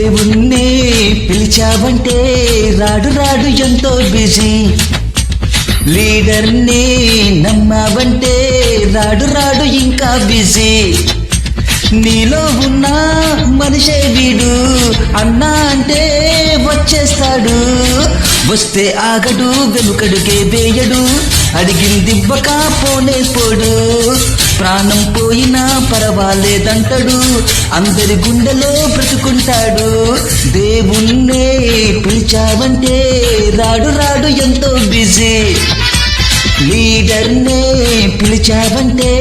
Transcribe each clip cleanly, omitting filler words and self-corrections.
దేవుణ్ణి పిలిచావంటే రాడు రాడు ఎంతో బిజీ. లీడర్ని నమ్మావంటే రాడు రాడు ఇంకా బిజీ. నీలో ఉన్న మనిషే వీడు, అన్నా అంటే వచ్చేస్తాడు. వస్తే ఆగడు, వెనుకడుగే వేయడు, అడిగిందివ్వక పోనే పోడు. ప్రాణం పోయినా పర్వాలేదంటాడు, అందరి గుండెలో బ్రతుకుంటాడు. దేవుణ్ణే పిలిచావంటే రాడు రాడు ఎంతో బిజీ. లీడర్నే పిలిచావంటే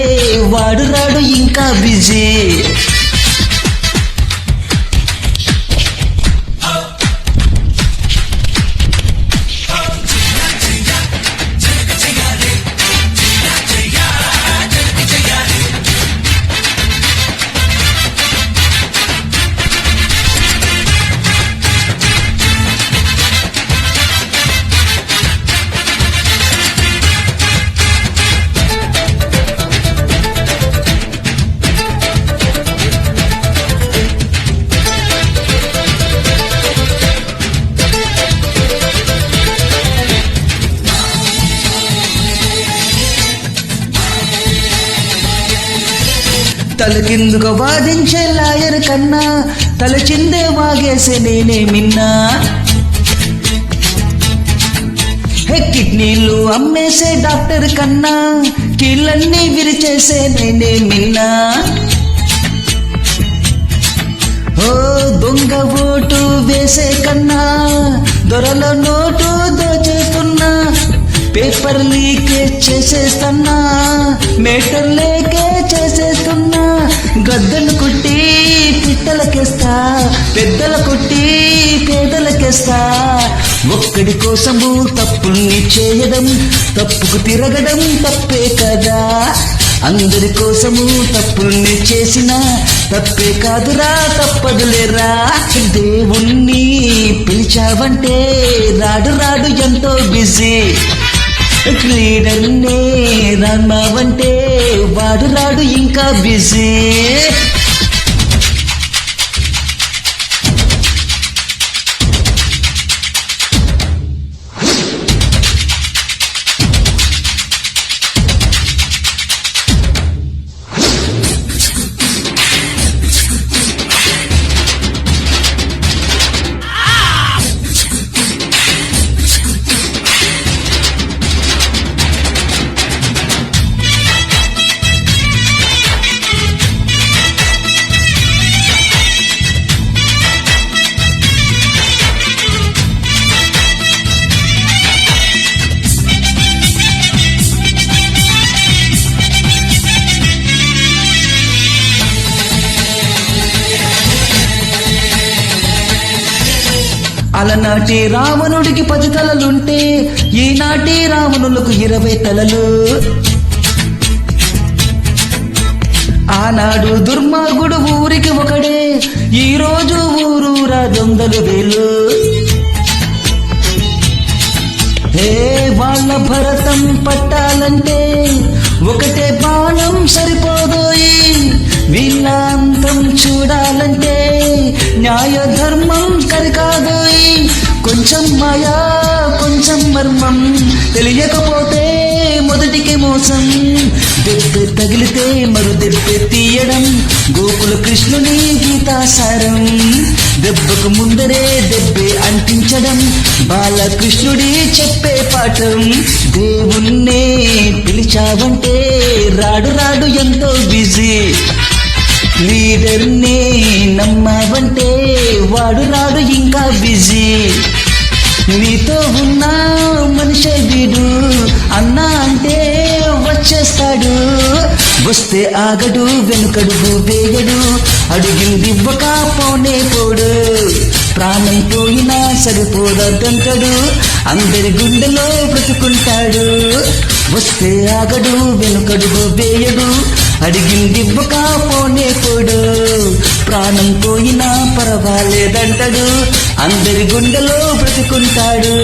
వాడు రాడు ఇంకా బిజీ. తలకిందుగా వాదించే లాయర్ కన్నా తలచిందే వాగేసే నేనే మిన్నా. కిడ్నీలు అమ్మేసే డాక్టర్ కన్నా కీళ్ళన్నీ విరిచేసే నేనే మిన్నా. ఓ దొంగ ఓటు వేసే కన్నా దొరల నోటు దోచేస్తున్నా. పేపర్ లీకేజ్ చేసేస్తున్నా, మేటర్ లేకే చేసేస్తున్నా. గద్దలు కొట్టి పిట్టలకేస్తా, పెద్దల కొట్టి పేదలకేస్తా. ఒక్కడి కోసము తప్పుల్ని చేయడం, తప్పుకు తిరగడం తప్పే కదా. అందరి కోసము తప్పుల్ని చేసిన తప్పే కాదురా, తప్పదులేరా. దేవుణ్ణి పిలిచావంటే రాడు రాడు ఎంతో బిజీ. లీడర్నే రమ్మావంటే వాడు రాడు ఇంకా బిజీ. అలనాటి రావణుడికి 10 తలలుంటే ఈనాటి రావణులకు 20 తలలు. ఆనాడు దుర్మార్గుడు ఊరికి ఒకడే, ఈ రోజు ఊరూరా దొంగలు వేలు. వాళ్ళ భరతం పట్టాలంటే ఒకటే బాణం సరిపోదోయి. వీళ్ళ అంతం చూడాలంటే న్యాయ ధర్మం కరికాదోయి. కొంచెం మాయా కొంచెం మర్మం, తెలియకపోతే మొదటికి మోసం. దెబ్బె తగిలితే మరు దెబ్బె తీయడం గోకుల కృష్ణుని గీతాసారం. దెబ్బకు ముందరే దెబ్బే అంటించడం బాలకృష్ణుడి చెప్పే పాఠం. దేవుణ్ణే పిలిచావంటే రాడు రాడు ఎంతో బిజీ. లీడర్నే నమ్మావంటే వాడు రాడు ఇంకా బిజీ. నీతో ఉన్న మనిషే వీడు, అన్నా అంటే వచ్చేస్తాడు. వస్తే ఆగడు, వెనుకడుగు వేయడు, అడిగిందివ్వక పోనే పోడు. ప్రాణం పోయినా సరిపోదంటాడు, అందరి గుండెలో బ్రతుకుంటాడు. వస్తే ఆగడు, వెనుకడుగు వేయడు, అడిగిందివ్వక పోనే పోడు. ప్రాణం పోయినా పర్వాలేదంటాడు, అందరి గుండెలో బ్రతుకుంటాడు.